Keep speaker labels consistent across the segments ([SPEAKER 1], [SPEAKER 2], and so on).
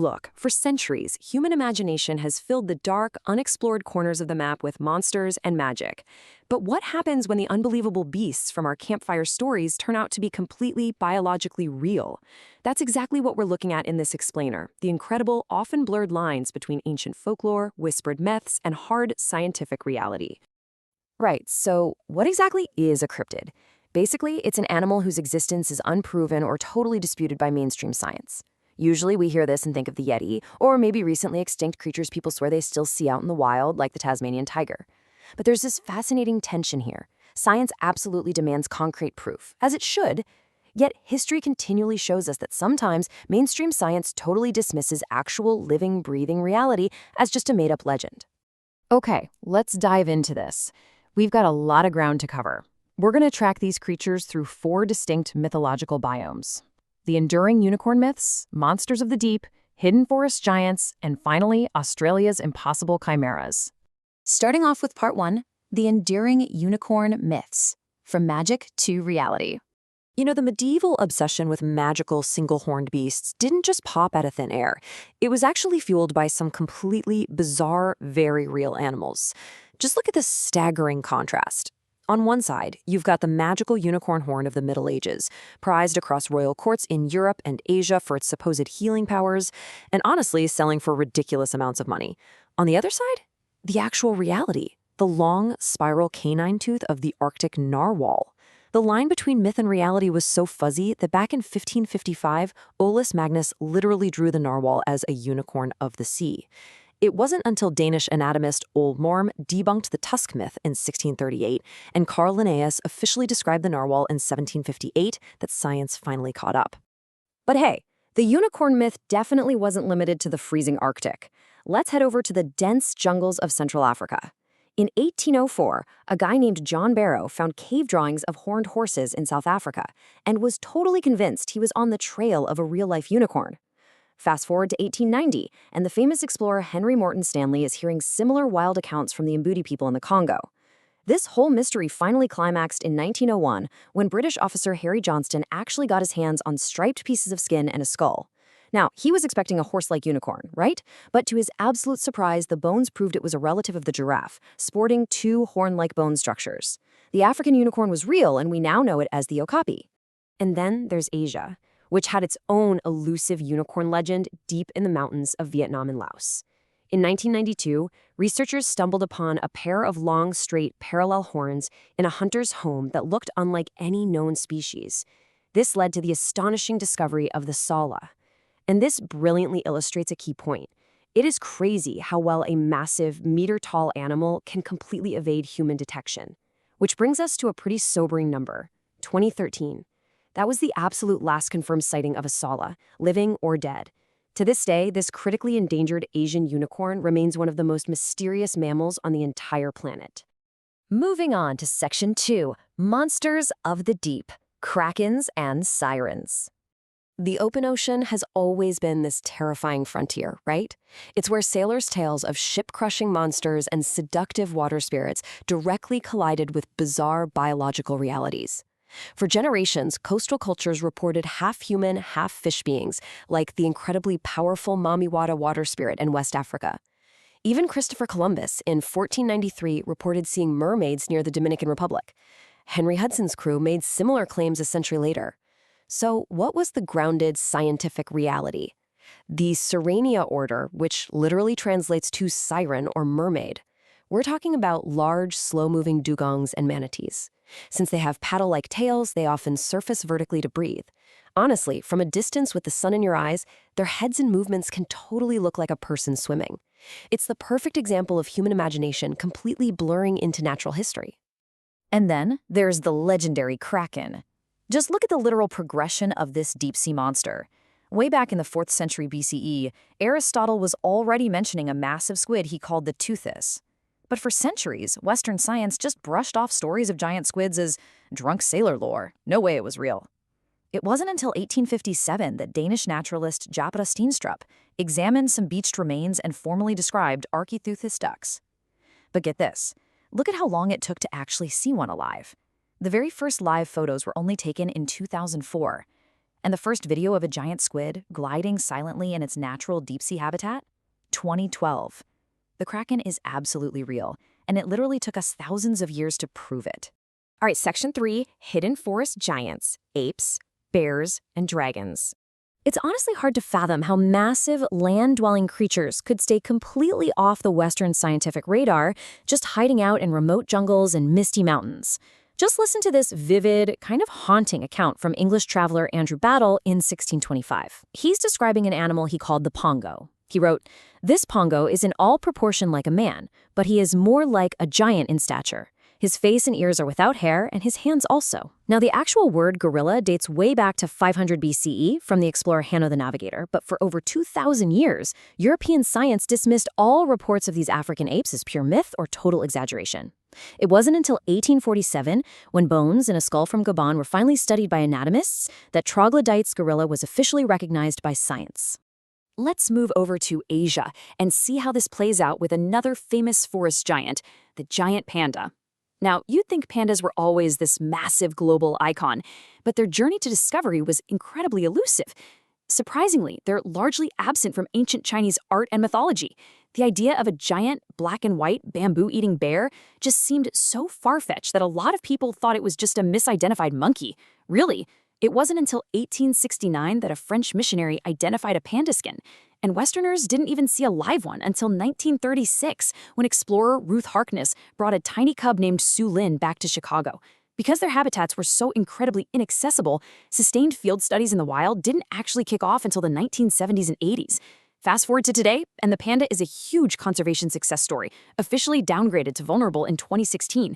[SPEAKER 1] Look, for centuries, human imagination has filled the dark, unexplored corners of the map with monsters and magic. But what happens when the unbelievable beasts from our campfire stories turn out to be completely biologically real? That's exactly what we're looking at in this explainer, the incredible, often blurred lines between ancient folklore, whispered myths, and hard scientific reality. Right, so what exactly is a cryptid? Basically, it's an animal whose existence is unproven or totally disputed by mainstream science. Usually we hear this and think of the Yeti, or maybe recently extinct creatures people swear they still see out in the wild, like the Tasmanian tiger. But there's this fascinating tension here. Science absolutely demands concrete proof, as it should, yet history continually shows us that sometimes mainstream science totally dismisses actual living, breathing reality as just a made-up legend. Okay, let's dive into this. We've got a lot of ground to cover. We're going to track these creatures through 4 distinct mythological biomes: the enduring unicorn myths, monsters of the deep, hidden forest giants, and finally, Australia's impossible chimeras.
[SPEAKER 2] Starting off with part 1, the enduring unicorn myths, from magic to reality.
[SPEAKER 1] You know, the medieval obsession with magical single-horned beasts didn't just pop out of thin air. It was actually fueled by some completely bizarre, very real animals. Just look at the staggering contrast. On one side, you've got the magical unicorn horn of the Middle Ages, prized across royal courts in Europe and Asia for its supposed healing powers, and honestly selling for ridiculous amounts of money. On the other side, the actual reality, the long, spiral canine tooth of the Arctic narwhal. The line between myth and reality was so fuzzy that back in 1555, Olaus Magnus literally drew the narwhal as a unicorn of the sea. It wasn't until Danish anatomist Ole Morm debunked the tusk myth in 1638 and Carl Linnaeus officially described the narwhal in 1758 that science finally caught up. But hey, the unicorn myth definitely wasn't limited to the freezing Arctic. Let's head over to the dense jungles of Central Africa. In 1804, a guy named John Barrow found cave drawings of horned horses in South Africa and was totally convinced he was on the trail of a real-life unicorn. Fast forward to 1890, and the famous explorer Henry Morton Stanley is hearing similar wild accounts from the Mbuti people in the Congo. This whole mystery finally climaxed in 1901 when British officer Harry Johnston actually got his hands on striped pieces of skin and a skull. Now, he was expecting a horse-like unicorn, right? But to his absolute surprise, the bones proved it was a relative of the giraffe, sporting 2 horn-like bone structures. The African unicorn was real, and we now know it as the Okapi. And then there's Asia, which had its own elusive unicorn legend deep in the mountains of Vietnam and Laos. In 1992, researchers stumbled upon a pair of long, straight, parallel horns in a hunter's home that looked unlike any known species. This led to the astonishing discovery of the Sala. And this brilliantly illustrates a key point. It is crazy how well a massive, meter-tall animal can completely evade human detection. Which brings us to a pretty sobering number, 2013. That was the absolute last confirmed sighting of a Sala, living or dead. To this day, this critically endangered Asian unicorn remains one of the most mysterious mammals on the entire planet. Moving on to Section 2, Monsters of the Deep, Krakens and Sirens. The open ocean has always been this terrifying frontier, right? It's where sailors' tales of ship-crushing monsters and seductive water spirits directly collided with bizarre biological realities. For generations, coastal cultures reported half-human, half-fish beings, like the incredibly powerful Mamiwata water spirit in West Africa. Even Christopher Columbus, in 1493, reported seeing mermaids near the Dominican Republic. Henry Hudson's crew made similar claims a century later. So what was the grounded scientific reality? The Sirenia order, which literally translates to siren or mermaid. We're talking about large, slow-moving dugongs and manatees. Since they have paddle-like tails, they often surface vertically to breathe. Honestly, from a distance with the sun in your eyes, their heads and movements can totally look like a person swimming. It's the perfect example of human imagination completely blurring into natural history.
[SPEAKER 2] And then there's the legendary Kraken. Just look at the literal progression of this deep-sea monster. Way back in the 4th century BCE, Aristotle was already mentioning a massive squid he called the Teuthus. But for centuries, Western science just brushed off stories of giant squids as drunk sailor lore. No way it was real. It wasn't until 1857 that Danish naturalist Japera Steenstrup examined some beached remains and formally described Architeuthis ducks. But get this, look at how long it took to actually see one alive. The very first live photos were only taken in 2004. And the first video of a giant squid gliding silently in its natural deep-sea habitat? 2012. The Kraken is absolutely real, and it literally took us thousands of years to prove it.
[SPEAKER 3] All right, Section 3, hidden forest giants, apes, bears, and dragons.
[SPEAKER 2] It's honestly hard to fathom how massive land-dwelling creatures could stay completely off the Western scientific radar, just hiding out in remote jungles and misty mountains. Just listen to this vivid, kind of haunting account from English traveler Andrew Battle in 1625. He's describing an animal he called the pongo. He wrote, "This pongo is in all proportion like a man, but he is more like a giant in stature. His face and ears are without hair, and his hands also." Now, the actual word gorilla dates way back to 500 BCE from the explorer Hanno the Navigator, but for over 2,000 years, European science dismissed all reports of these African apes as pure myth or total exaggeration. It wasn't until 1847, when bones in a skull from Gabon were finally studied by anatomists, that troglodytes gorilla was officially recognized by science.
[SPEAKER 1] Let's move over to Asia and see how this plays out with another famous forest giant, the giant panda. Now, you'd think pandas were always this massive global icon, but their journey to discovery was incredibly elusive. Surprisingly, they're largely absent from ancient Chinese art and mythology. The idea of a giant, black and white, bamboo-eating bear just seemed so far-fetched that a lot of people thought it was just a misidentified monkey. Really, it wasn't until 1869 that a French missionary identified a panda skin, and Westerners didn't even see a live one until 1936, when explorer Ruth Harkness brought a tiny cub named Sue Lin back to Chicago. Because their habitats were so incredibly inaccessible, sustained field studies in the wild didn't actually kick off until the 1970s and 80s. Fast forward to today, and the panda is a huge conservation success story, officially downgraded to vulnerable in 2016.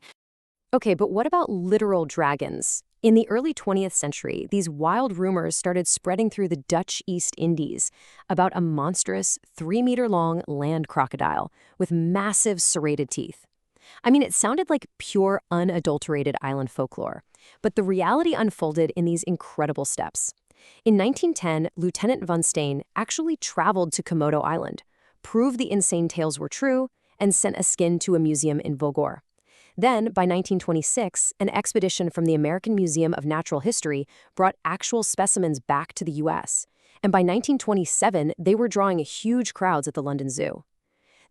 [SPEAKER 3] Okay, but what about literal dragons? In the early 20th century, these wild rumors started spreading through the Dutch East Indies about a monstrous 3-meter-long land crocodile with massive serrated teeth. I mean, it sounded like pure, unadulterated island folklore, but the reality unfolded in these incredible steps. In 1910, Lieutenant von Steen actually traveled to Komodo Island, proved the insane tales were true, and sent a skin to a museum in Vogor. Then, by 1926, an expedition from the American Museum of Natural History brought actual specimens back to the U.S., and by 1927, they were drawing huge crowds at the London Zoo.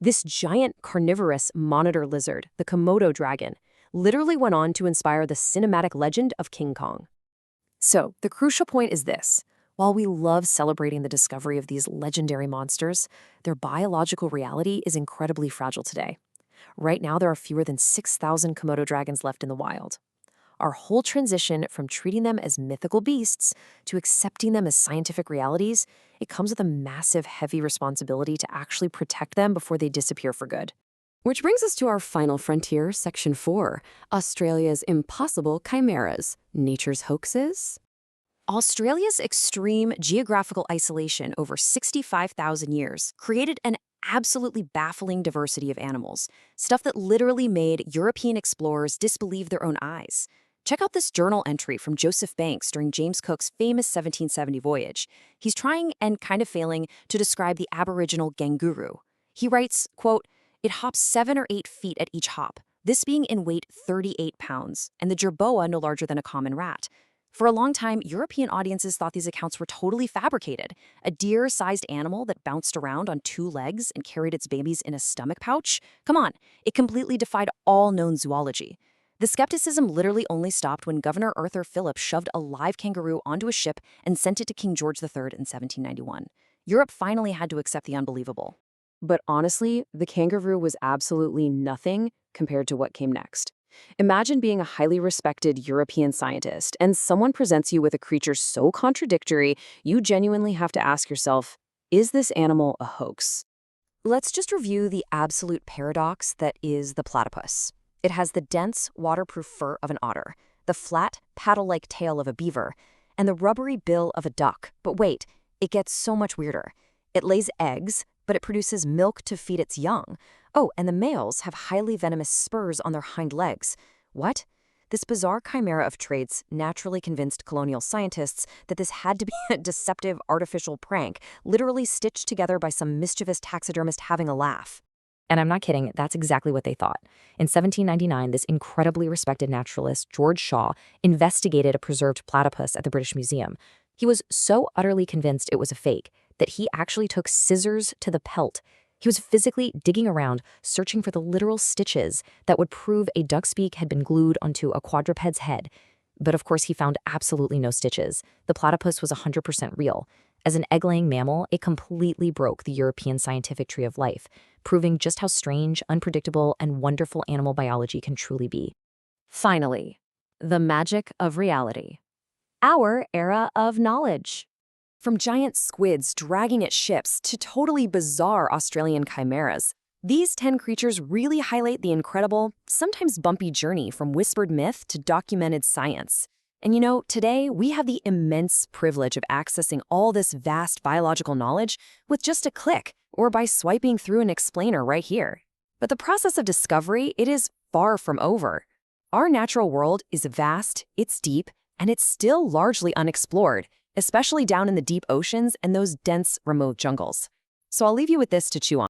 [SPEAKER 3] This giant carnivorous monitor lizard, the Komodo dragon, literally went on to inspire the cinematic legend of King Kong.
[SPEAKER 1] So, the crucial point is this. While we love celebrating the discovery of these legendary monsters, their biological reality is incredibly fragile today. Right now, there are fewer than 6,000 Komodo dragons left in the wild. Our whole transition from treating them as mythical beasts to accepting them as scientific realities, it comes with a massive, heavy responsibility to actually protect them before they disappear for good. Which brings us to our final frontier, Section 4, Australia's impossible chimeras, nature's hoaxes. Australia's extreme geographical isolation over 65,000 years created an absolutely baffling diversity of animals, stuff that literally made European explorers disbelieve their own eyes. Check out this journal entry from Joseph Banks during James Cook's famous 1770 voyage. He's trying, and kind of failing, to describe the aboriginal kangaroo. He writes, quote, "It hops 7 or 8 feet at each hop, this being in weight 38 pounds, and the jerboa no larger than a common rat. For a long time, European audiences thought these accounts were totally fabricated. A deer-sized animal that bounced around on 2 legs and carried its babies in a stomach pouch? Come on, it completely defied all known zoology. The skepticism literally only stopped when Governor Arthur Phillip shoved a live kangaroo onto a ship and sent it to King George III in 1791. Europe finally had to accept the unbelievable." But honestly, the kangaroo was absolutely nothing compared to what came next. Imagine being a highly respected European scientist, and someone presents you with a creature so contradictory, you genuinely have to ask yourself, is this animal a hoax? Let's just review the absolute paradox that is the platypus. It has the dense, waterproof fur of an otter, the flat, paddle-like tail of a beaver, and the rubbery bill of a duck. But wait, it gets so much weirder. It lays eggs, but it produces milk to feed its young. Oh, and the males have highly venomous spurs on their hind legs. What? This bizarre chimera of traits naturally convinced colonial scientists that this had to be a deceptive artificial prank, literally stitched together by some mischievous taxidermist having a laugh. And I'm not kidding, that's exactly what they thought. In 1799, this incredibly respected naturalist, George Shaw, investigated a preserved platypus at the British Museum.
[SPEAKER 2] He was so utterly convinced it was a fake that he actually took scissors to the pelt. He was physically digging around, searching for the literal stitches that would prove a duck's beak had been glued onto a quadruped's head. But of course, he found absolutely no stitches. The platypus was 100% real. As an egg-laying mammal, it completely broke the European scientific tree of life, proving just how strange, unpredictable, and wonderful animal biology can truly be.
[SPEAKER 3] Finally, the magic of reality. Our era of knowledge. From giant squids dragging at ships to totally bizarre Australian chimeras, these 10 creatures really highlight the incredible, sometimes bumpy journey from whispered myth to documented science. And you know, today we have the immense privilege of accessing all this vast biological knowledge with just a click or by swiping through an explainer right here. But the process of discovery, it is far from over. Our natural world is vast, it's deep, and it's still largely unexplored, especially down in the deep oceans and those dense, remote jungles. So I'll leave you with this to chew on.